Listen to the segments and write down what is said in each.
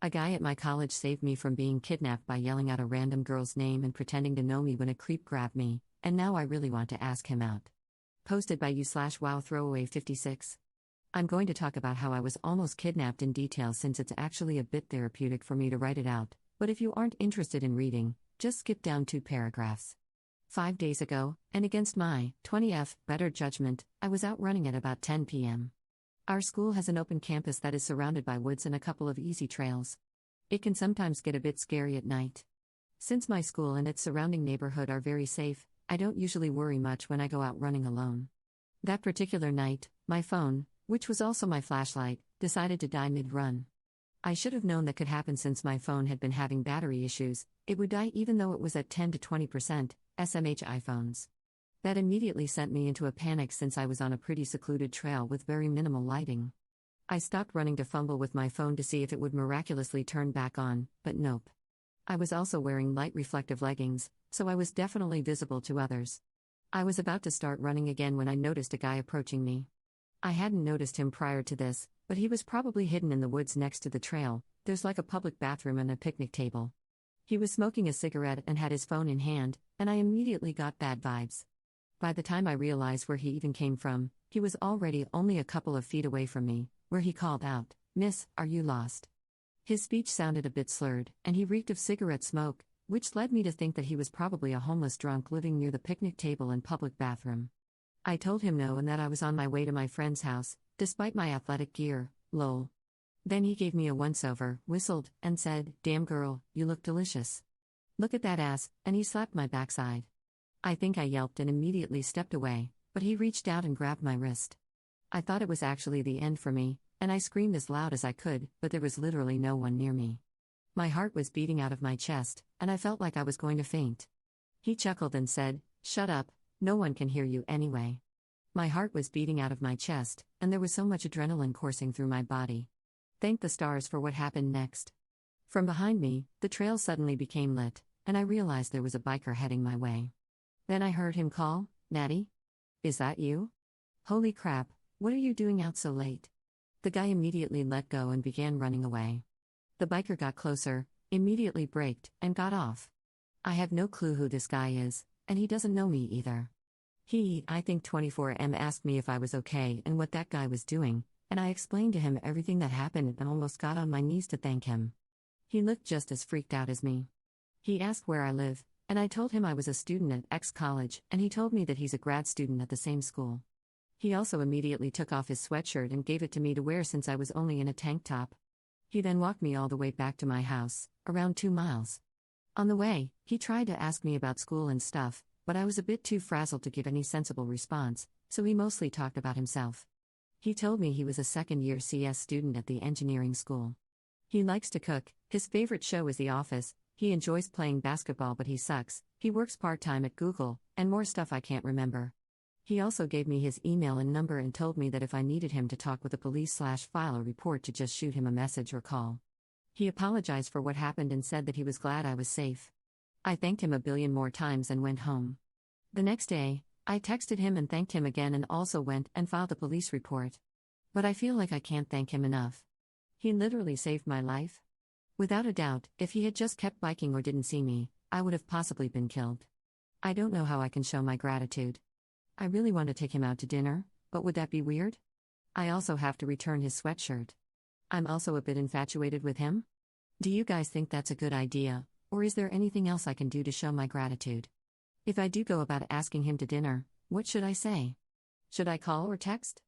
A guy at my college saved me from being kidnapped by yelling out a random girl's name and pretending to know me when a creep grabbed me, and now I really want to ask him out. Posted by you/wow throwaway 56. I'm going to talk about how I was almost kidnapped in detail since it's actually a bit therapeutic for me to write it out, but if you aren't interested in reading, just skip down 2 paragraphs. 5 days ago, and against my 20F better judgment, I was out running at about 10 p.m. Our school has an open campus that is surrounded by woods and a couple of easy trails. It can sometimes get a bit scary at night. Since my school and its surrounding neighborhood are very safe, I don't usually worry much when I go out running alone. That particular night, my phone, which was also my flashlight, decided to die mid-run. I should have known that could happen since my phone had been having battery issues. It would die even though it was at 10 to 20%, SMH iPhones. That immediately sent me into a panic since I was on a pretty secluded trail with very minimal lighting. I stopped running to fumble with my phone to see if it would miraculously turn back on, but nope. I was also wearing light reflective leggings, so I was definitely visible to others. I was about to start running again when I noticed a guy approaching me. I hadn't noticed him prior to this, but he was probably hidden in the woods next to the trail. There's like a public bathroom and a picnic table. He was smoking a cigarette and had his phone in hand, and I immediately got bad vibes. By the time I realized where he even came from, he was already only a couple of feet away from me, where he called out, "Miss, are you lost?" His speech sounded a bit slurred, and he reeked of cigarette smoke, which led me to think that he was probably a homeless drunk living near the picnic table and public bathroom. I told him no and that I was on my way to my friend's house, despite my athletic gear, lol. Then he gave me a once-over, whistled, and said, "Damn girl, you look delicious. Look at that ass," and he slapped my backside. I think I yelped and immediately stepped away, but he reached out and grabbed my wrist. I thought it was actually the end for me, and I screamed as loud as I could, but there was literally no one near me. My heart was beating out of my chest, and I felt like I was going to faint. He chuckled and said, "Shut up, no one can hear you anyway." My heart was beating out of my chest, and there was so much adrenaline coursing through my body. Thank the stars for what happened next. From behind me, the trail suddenly became lit, and I realized there was a biker heading my way. Then I heard him call, "Natty? Is that you? Holy crap, what are you doing out so late?" The guy immediately let go and began running away. The biker got closer, immediately braked, and got off. I have no clue who this guy is, and he doesn't know me either. I think 24M asked me if I was okay and what that guy was doing, and I explained to him everything that happened and almost got on my knees to thank him. He looked just as freaked out as me. He asked where I live, and I told him I was a student at X college, and he told me that he's a grad student at the same school. He also immediately took off his sweatshirt and gave it to me to wear since I was only in a tank top. He then walked me all the way back to my house, around 2 miles. On the way, he tried to ask me about school and stuff, but I was a bit too frazzled to give any sensible response, so he mostly talked about himself. He told me he was a second-year CS student at the engineering school. He likes to cook, his favorite show is The Office, he enjoys playing basketball but he sucks, he works part-time at Google, and more stuff I can't remember. He also gave me his email and number and told me that if I needed him to talk with the police/file a report to just shoot him a message or call. He apologized for what happened and said that he was glad I was safe. I thanked him a billion more times and went home. The next day, I texted him and thanked him again and also went and filed a police report. But I feel like I can't thank him enough. He literally saved my life. Without a doubt, if he had just kept biking or didn't see me, I would have possibly been killed. I don't know how I can show my gratitude. I really want to take him out to dinner, but would that be weird? I also have to return his sweatshirt. I'm also a bit infatuated with him. Do you guys think that's a good idea, or is there anything else I can do to show my gratitude? If I do go about asking him to dinner, what should I say? Should I call or text?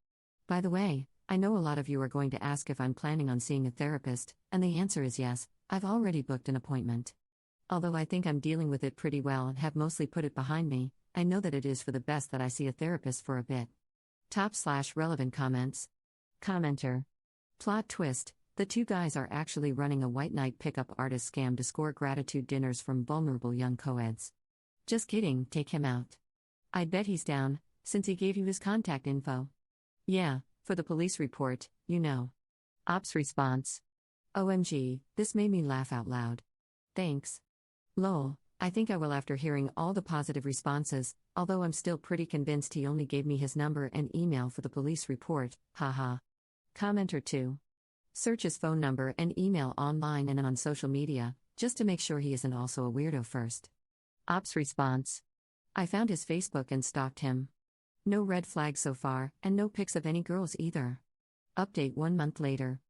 By the way, I know a lot of you are going to ask if I'm planning on seeing a therapist, and the answer is yes, I've already booked an appointment. Although I think I'm dealing with it pretty well and have mostly put it behind me, I know that it is for the best that I see a therapist for a bit. Top/relevant comments. Commenter. Plot twist, the 2 guys are actually running a white knight pickup artist scam to score gratitude dinners from vulnerable young co-eds. Just kidding, take him out. I'd bet he's down, since he gave you his contact info. Yeah, for the police report, you know. Ops response. OMG, this made me laugh out loud. Thanks. Lol, I think I will after hearing all the positive responses, although I'm still pretty convinced he only gave me his number and email for the police report, haha. Commenter 2. Search his phone number and email online and on social media, just to make sure he isn't also a weirdo first. Ops response. I found his Facebook and stalked him. No red flags so far, and no pics of any girls either. Update 1 month later.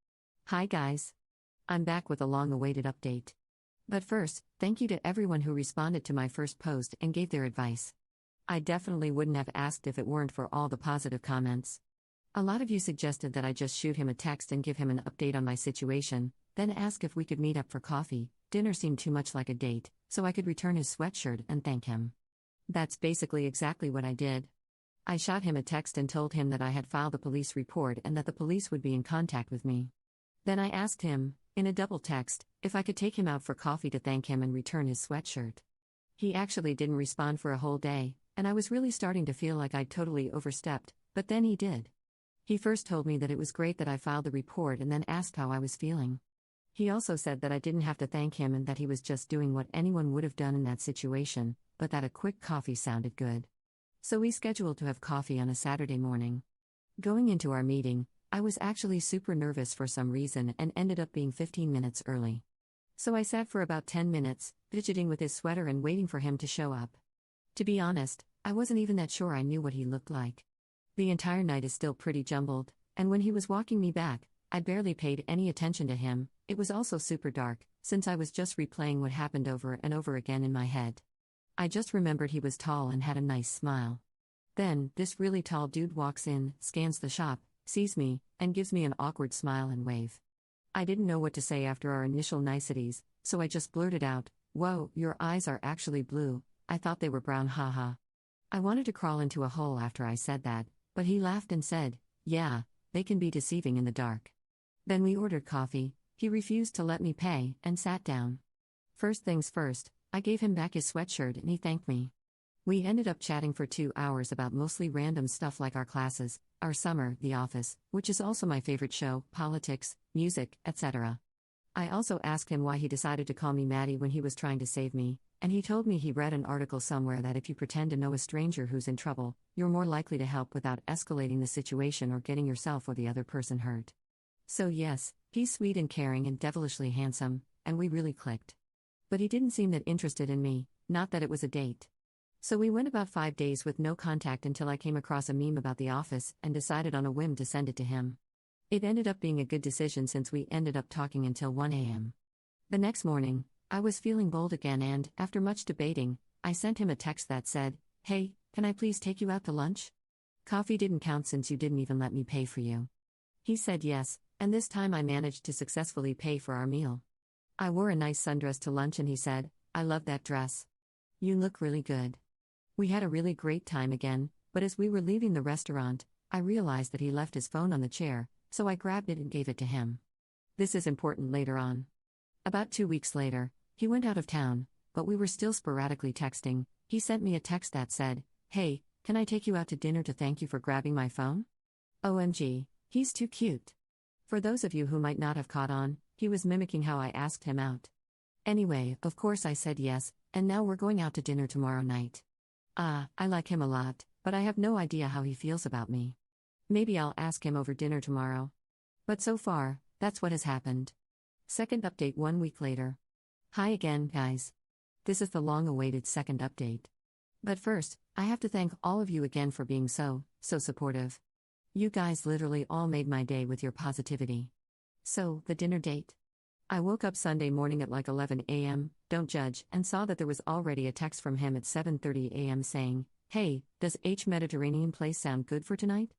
Hi guys. I'm back with a long-awaited update. But first, thank you to everyone who responded to my first post and gave their advice. I definitely wouldn't have asked if it weren't for all the positive comments. A lot of you suggested that I just shoot him a text and give him an update on my situation, then ask if we could meet up for coffee. Dinner seemed too much like a date, so I could return his sweatshirt and thank him. That's basically exactly what I did. I shot him a text and told him that I had filed a police report and that the police would be in contact with me. Then I asked him, in a double text, if I could take him out for coffee to thank him and return his sweatshirt. He actually didn't respond for a whole day, and I was really starting to feel like I'd totally overstepped, but then he did. He first told me that it was great that I filed the report and then asked how I was feeling. He also said that I didn't have to thank him and that he was just doing what anyone would have done in that situation, but that a quick coffee sounded good. So we scheduled to have coffee on a Saturday morning. Going into our meeting, I was actually super nervous for some reason and ended up being 15 minutes early. So I sat for about 10 minutes, fidgeting with his sweater and waiting for him to show up. To be honest, I wasn't even that sure I knew what he looked like. The entire night is still pretty jumbled, and when he was walking me back, I barely paid any attention to him. It was also super dark, since I was just replaying what happened over and over again in my head. I just remembered he was tall and had a nice smile. Then, this really tall dude walks in, scans the shop, sees me, and gives me an awkward smile and wave. I didn't know what to say after our initial niceties, so I just blurted out, "Whoa, your eyes are actually blue, I thought they were brown, haha." I wanted to crawl into a hole after I said that, but he laughed and said, "Yeah, they can be deceiving in the dark." Then we ordered coffee, he refused to let me pay, and sat down. First things first, I gave him back his sweatshirt and he thanked me. We ended up chatting for 2 hours about mostly random stuff like our classes, our summer, The Office, which is also my favorite show, politics, music, etc. I also asked him why he decided to call me Maddie when he was trying to save me, and he told me he read an article somewhere that if you pretend to know a stranger who's in trouble, you're more likely to help without escalating the situation or getting yourself or the other person hurt. So yes, he's sweet and caring and devilishly handsome, and we really clicked. But he didn't seem that interested in me, not that it was a date. So we went about 5 days with no contact until I came across a meme about The Office and decided on a whim to send it to him. It ended up being a good decision since we ended up talking until 1 a.m. The next morning, I was feeling bold again and, after much debating, I sent him a text that said, "Hey, can I please take you out to lunch? Coffee didn't count since you didn't even let me pay for you." He said yes, and this time I managed to successfully pay for our meal. I wore a nice sundress to lunch and he said, "I love that dress. You look really good." We had a really great time again, but as we were leaving the restaurant, I realized that he left his phone on the chair, so I grabbed it and gave it to him. This is important later on. About 2 weeks later, he went out of town, but we were still sporadically texting. He sent me a text that said, "Hey, can I take you out to dinner to thank you for grabbing my phone?" OMG, he's too cute. For those of you who might not have caught on, he was mimicking how I asked him out. Anyway, of course I said yes, and now we're going out to dinner tomorrow night. I like him a lot, but I have no idea how he feels about me. Maybe I'll ask him over dinner tomorrow. But so far, that's what has happened. Second update 1 week later. Hi again, guys. This is the long-awaited second update. But first, I have to thank all of you again for being so supportive. You guys literally all made my day with your positivity. So, the dinner date. I woke up Sunday morning at like 11 a.m., don't judge, and saw that there was already a text from him at 7:30 a.m. saying, "Hey, does H Mediterranean place sound good for tonight?"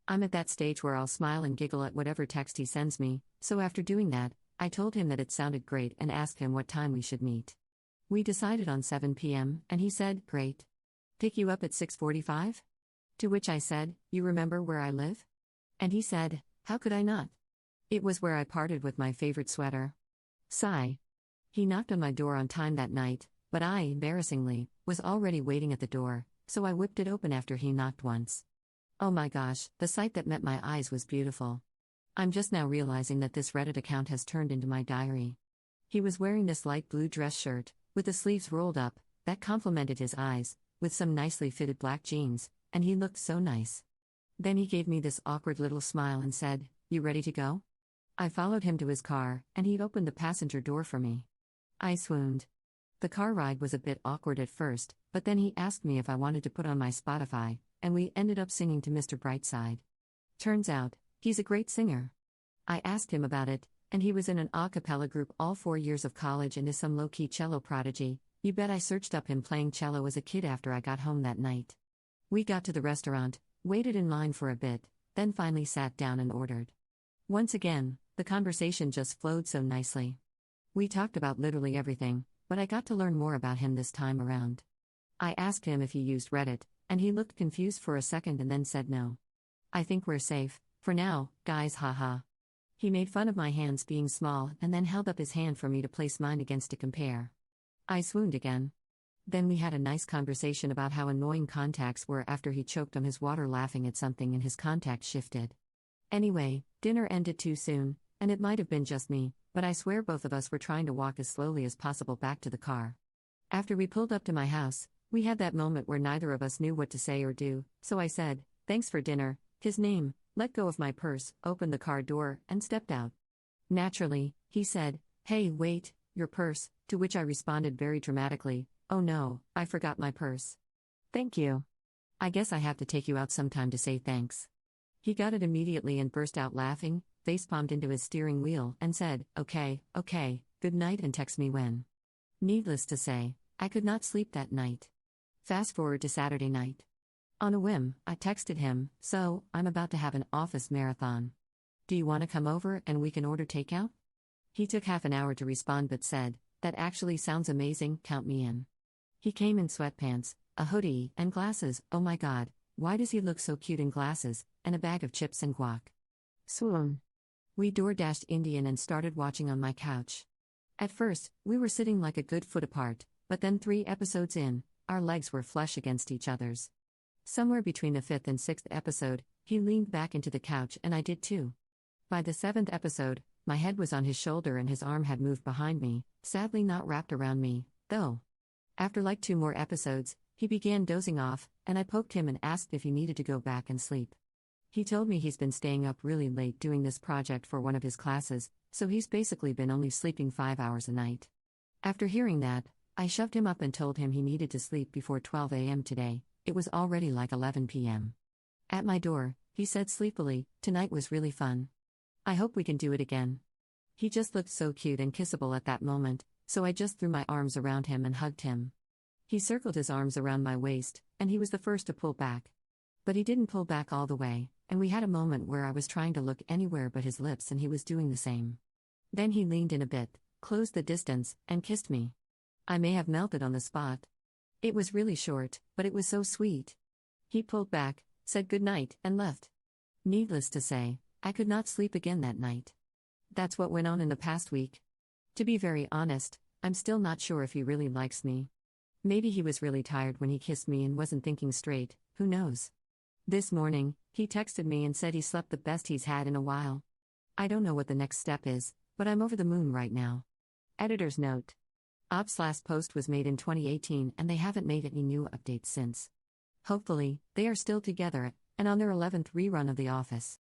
I'm at that stage where I'll smile and giggle at whatever text he sends me, so after doing that, I told him that it sounded great and asked him what time we should meet. We decided on 7 p.m., and he said, "Great. Pick you up at 6:45? To which I said, "You remember where I live?" And he said, "How could I not? It was where I parted with my favorite sweater." Sigh. He knocked on my door on time that night, but I, embarrassingly, was already waiting at the door, so I whipped it open after he knocked once. Oh my gosh, the sight that met my eyes was beautiful. I'm just now realizing that this Reddit account has turned into my diary. He was wearing this light blue dress shirt, with the sleeves rolled up, that complemented his eyes, with some nicely fitted black jeans, and he looked so nice. Then he gave me this awkward little smile and said, "You ready to go?" I followed him to his car, and he opened the passenger door for me. I swooned. The car ride was a bit awkward at first, but then he asked me if I wanted to put on my Spotify, and we ended up singing to Mr. Brightside. Turns out, he's a great singer. I asked him about it, and he was in an a cappella group all 4 years of college and is some low-key cello prodigy. You bet I searched up him playing cello as a kid after I got home that night. We got to the restaurant, waited in line for a bit, then finally sat down and ordered. Once again, the conversation just flowed so nicely. We talked about literally everything, but I got to learn more about him this time around. I asked him if he used Reddit, and he looked confused for a second and then said no. I think we're safe, for now, guys, haha. He made fun of my hands being small and then held up his hand for me to place mine against to compare. I swooned again. Then we had a nice conversation about how annoying contacts were after he choked on his water laughing at something and his contact shifted. Anyway, dinner ended too soon, and it might have been just me, but I swear both of us were trying to walk as slowly as possible back to the car. After we pulled up to my house, we had that moment where neither of us knew what to say or do, so I said, "Thanks for dinner," his name, let go of my purse, opened the car door, and stepped out. Naturally, he said, "Hey, wait, your purse," to which I responded very dramatically, "Oh no, I forgot my purse." "Thank you. I guess I have to take you out sometime to say thanks." He got it immediately and burst out laughing, facepalmed into his steering wheel, and said, okay, good night and text me when. Needless to say, I could not sleep that night. Fast forward to Saturday night. On a whim, I texted him, "So, I'm about to have an office marathon. Do you want to come over and we can order takeout?" He took half an hour to respond but said, "That actually sounds amazing, count me in." He came in sweatpants, a hoodie, and glasses. Oh my god, why does he look so cute in glasses, and a bag of chips and guac? Swoon. We door-dashed Indian and started watching on my couch. At first, we were sitting like a good foot apart, but then 3 episodes in, our legs were flush against each other's. Somewhere between the 5th and 6th episode, he leaned back into the couch and I did too. By the 7th episode, my head was on his shoulder and his arm had moved behind me, sadly not wrapped around me, though. After like 2 more episodes, he began dozing off, and I poked him and asked if he needed to go back and sleep. He told me he's been staying up really late doing this project for one of his classes, so he's basically been only sleeping 5 hours a night. After hearing that, I shoved him up and told him he needed to sleep before 12 a.m. today. It was already like 11 p.m. At my door, he said sleepily, "Tonight was really fun. I hope we can do it again." He just looked so cute and kissable at that moment, so I just threw my arms around him and hugged him. He circled his arms around my waist, and he was the first to pull back. But he didn't pull back all the way, and we had a moment where I was trying to look anywhere but his lips and he was doing the same. Then he leaned in a bit, closed the distance, and kissed me. I may have melted on the spot. It was really short, but it was so sweet. He pulled back, said goodnight, and left. Needless to say, I could not sleep again that night. That's what went on in the past week. To be very honest, I'm still not sure if he really likes me. Maybe he was really tired when he kissed me and wasn't thinking straight, who knows? This morning, he texted me and said he slept the best he's had in a while. I don't know what the next step is, but I'm over the moon right now. Editor's note. Ops' last post was made in 2018 and they haven't made any new updates since. Hopefully, they are still together, and on their 11th rerun of The Office.